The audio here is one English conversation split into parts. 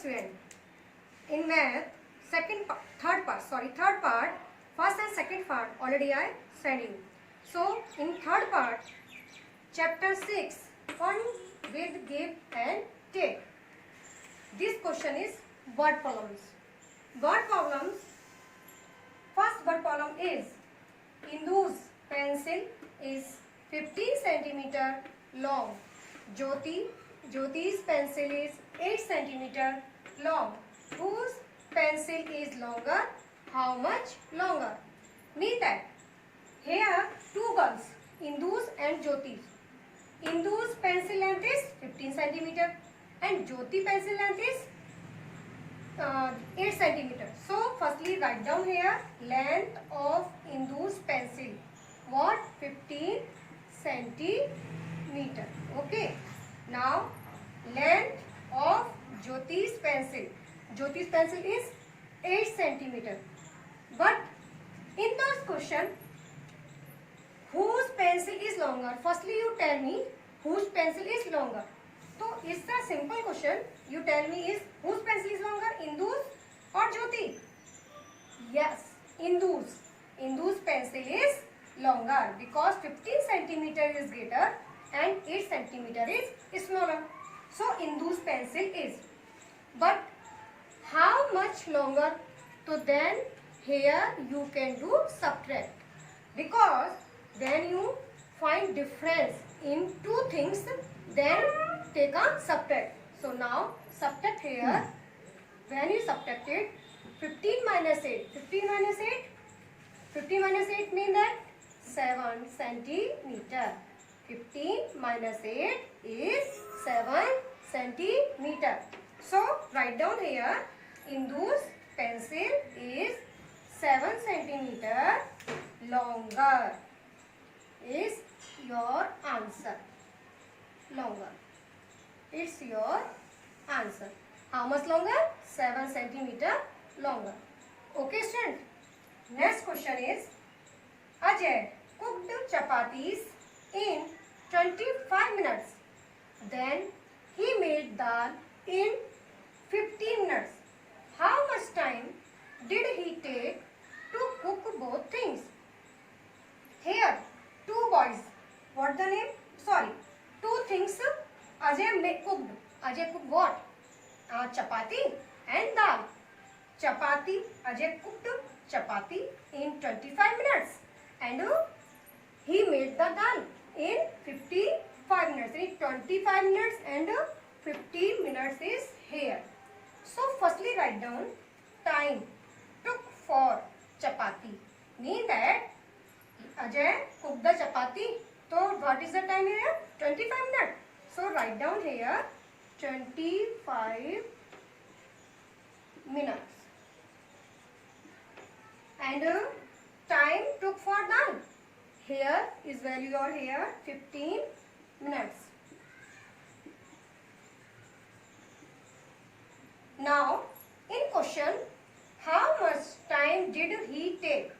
student, in math, third part, first and second part already I sent you. So in third part, chapter 6, fun with give and take. This question is word problems. Word problems. First word problem is Indu's pencil is 15 centimeter long. Jyoti's pencil is 8 centimeter long. Whose pencil is longer? How much longer? Mean that here two girls, Indu's and Jyoti's. Indu's pencil length is 15 centimeter and Jyoti pencil length is 8 centimeter. So firstly write down here length of Indu's pencil. What? 15 centimeter. Okay. Now length of Jyoti's pencil. Jyoti's pencil is 8 centimeter. But in this question, whose pencil is longer? Firstly you tell me whose pencil is longer. So it's a simple question. You tell me is whose pencil is longer, Indu's or Jyoti? Yes, Indu's. Indu's pencil is longer because 15 centimeter is greater and 8 centimeter is smaller. So Indu's pencil is. But how much longer? So then here you can do subtract, because then you find difference in two things, then take a subtract. So now subtract here. When you subtract it, 15 minus 8. 15 minus 8? 15 minus 8 means that 7 centimeter. 15 minus 8 is 7 centimeter. So write down here, Indu's pencil is 7 centimeter longer. Is your answer. Longer. It's your answer. How much longer? 7 centimeter longer. Okay, student. Next question is Ajay cooked chapatis in 25 minutes. Then he made dal in 15 minutes. How much time did he take to cook both things? Here, two boys. What the name? Sorry, two things Ajay cooked. Ajay cooked what? Chapati and dal. Chapati, Ajay cooked chapati in 25 minutes and he made the dal in 55 minutes. In 25 minutes and 15 minutes is here. So firstly write down time took for chapati. Mean that Ajay cooked the chapati. So what is the time here? 25 minutes. So write down here 25 minutes. And time took for dal. Here is value or here 15 minutes. Now in question, how much time did he take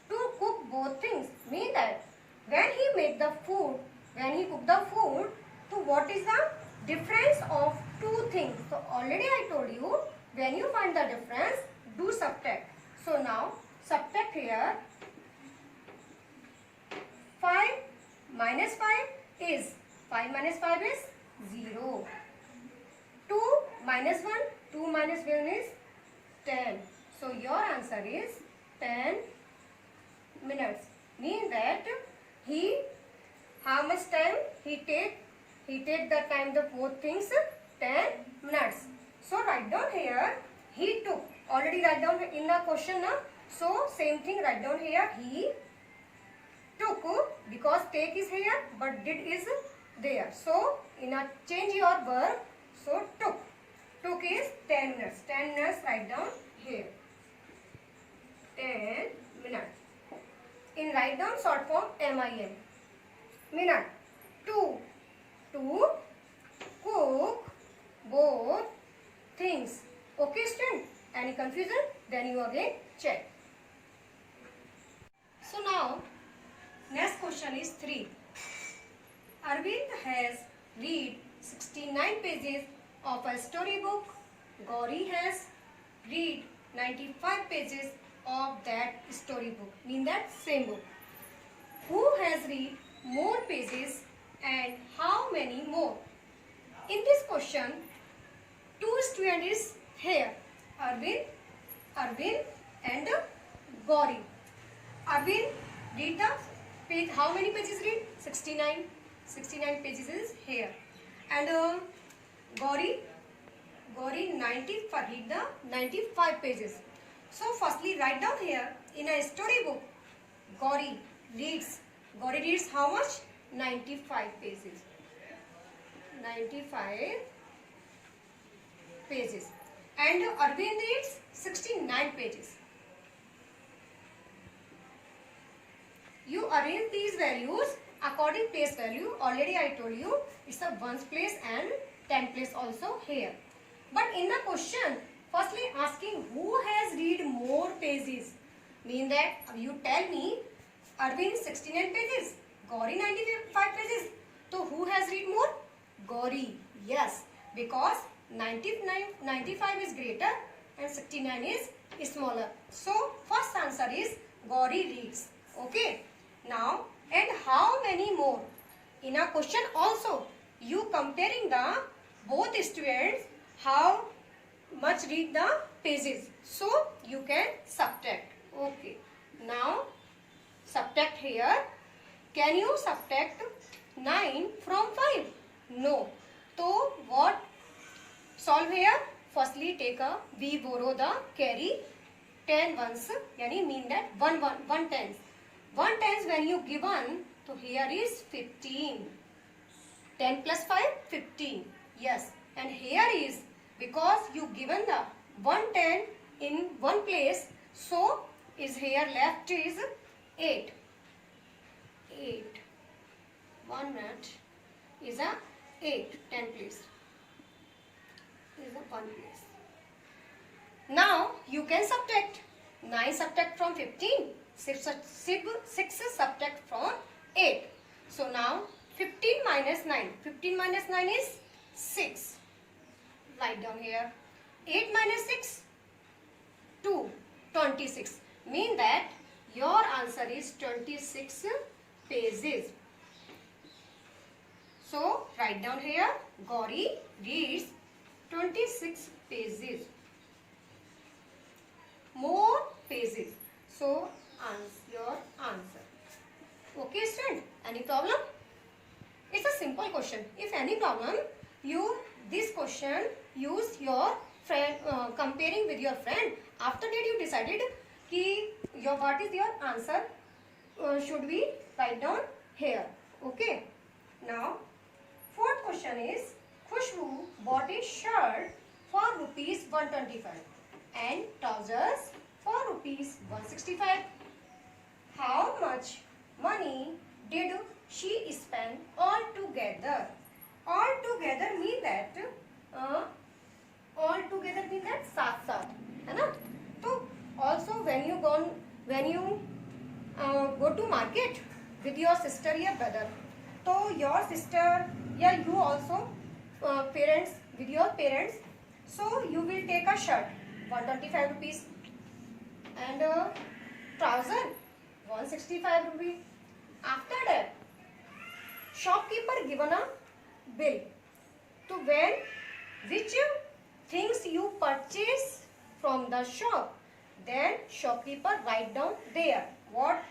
to cook both things? Mean that when he made the food, when he cooked the food, so what is the difference of two things? So already I told you, when you find the difference, do subtract. So now subtract here. 5 minus 5 is 0. 2 minus 1, 2 minus 1 is 10. So your answer is 10 minutes. Means that how much time he take? He take the time the both things 10 minutes. So write down here, he took. Already write down in the question. So same thing write down here, he took, because take is here but did is there. So in a change your verb, so took. Took is 10 minutes. 10 minutes write down here. 10 minutes. In write down short form MIN. Minute. To cook both things. Okay, student? Any confusion? Then you again check. So now, next question is 3. Arvind has read 69 pages of a storybook Gauri has read 95 pages of that storybook. Mean that same book. Who has read more pages and how many more? In this question, two students is here. Arvind and Gauri. Arvind read the page. How many pages read? 69. 69 pages is here. And Gauri 95 read the 95 pages. So firstly write down here in a storybook. Gauri reads how much? 95 pages. 95 pages. And Arvind reads 69 pages. You arrange these values according place value. Already I told you it's a ones place and 10 place also here. But in the question, firstly asking who has read more pages. Mean that you tell me Arvind 69 pages, Gauri 95 pages. So who has read more? Gauri. Yes, because 95 is greater and 69 is smaller. So first answer is Gauri reads. Okay. Now, and how many more? In a question also, you comparing the both students how much read the pages. So you can subtract. Okay. Now subtract here. Can you subtract 9 from 5? No. So what? Solve here. Firstly take a, we borrow the carry 10 ones. Yani mean that 1 tens. 1 tens when you given, so here is 15. 10 plus 5, 15. Yes. And here is, because you given the 110 in one place, so is here left is 8. 8. 1 minute is a 8. 10 place. Is a 1 place. Now you can subtract. 9 subtract from 15. 6 subtract from 8. So now 15 minus 9. 15 minus 9 is 6. Write down here. 8 minus 6, 2. 26. Mean that your answer is 26 pages. So write down here. Gauri reads 26 pages. More pages. So your answer. Okay, student. Any problem? It's a simple question. If any problem, you this question use your friend comparing with your friend. After that you decided ki what is your answer should we write down here. Okay. Now fourth question is Khushbu bought a shirt for rupees 125 and trousers for rupees 165. How much money did she spend altogether? Altogether mean that साथ है ना. तो also when you go to market with your sister or brother, so your sister you also parents with your parents, so you will take a shirt 125 rupees and trouser 165 rupees. After that shopkeeper given a bill. So when which things you purchase from the shop, then shopkeeper write down there what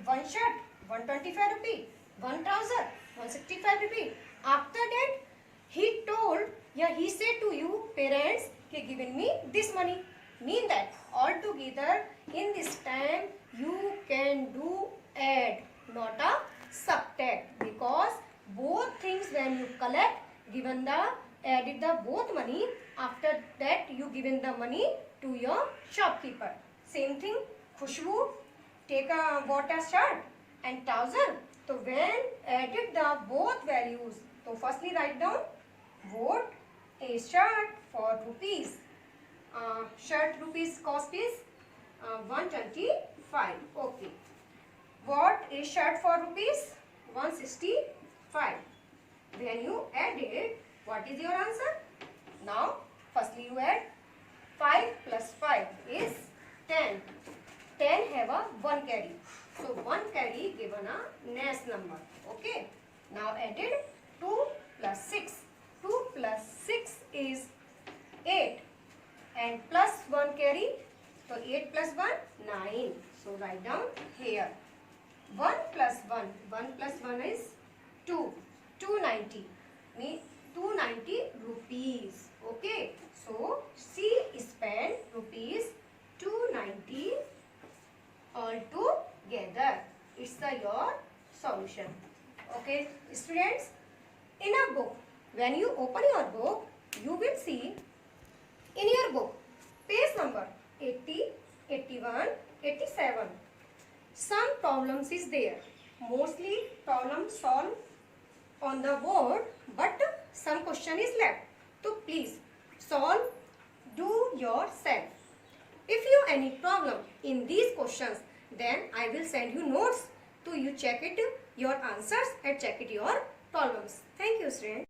one shirt 125 rupee, one trouser 165 rupee. After that he told he said to you parents he given me this money. Mean that altogether in this time you can do add, not a subtract, because both things when you collect given the added the both money, after that you given the money to your shopkeeper. Same thing Khushbu take a bought a shirt and trouser. So when added the both values, so firstly write down bought a shirt for rupees. Shirt rupees cost is 125. Okay. Bought a shirt for rupees 165. When you add it, what is your answer? Now, firstly you add 5 plus 5 is 10. 10 have a 1 carry. So 1 carry given a next number. Okay. Now added 2 plus 6. 2 plus 6 is 8. And plus 1 carry. So 8 plus 1, 9. So write down here. 1 plus 1. 1 plus 1 is 2. 290. Means 290 rupees. Okay. So she spent rupees 290 all together. It's your solution. Okay, students. In a book, when you open your book, you will see in your book page number 80, 81, 87. Some problems is there. Mostly problems solved on the board, but some question is left. So please solve, do yourself. If you any problem in these questions, then I will send you notes to you check it your answers and check it your problems. Thank you, students.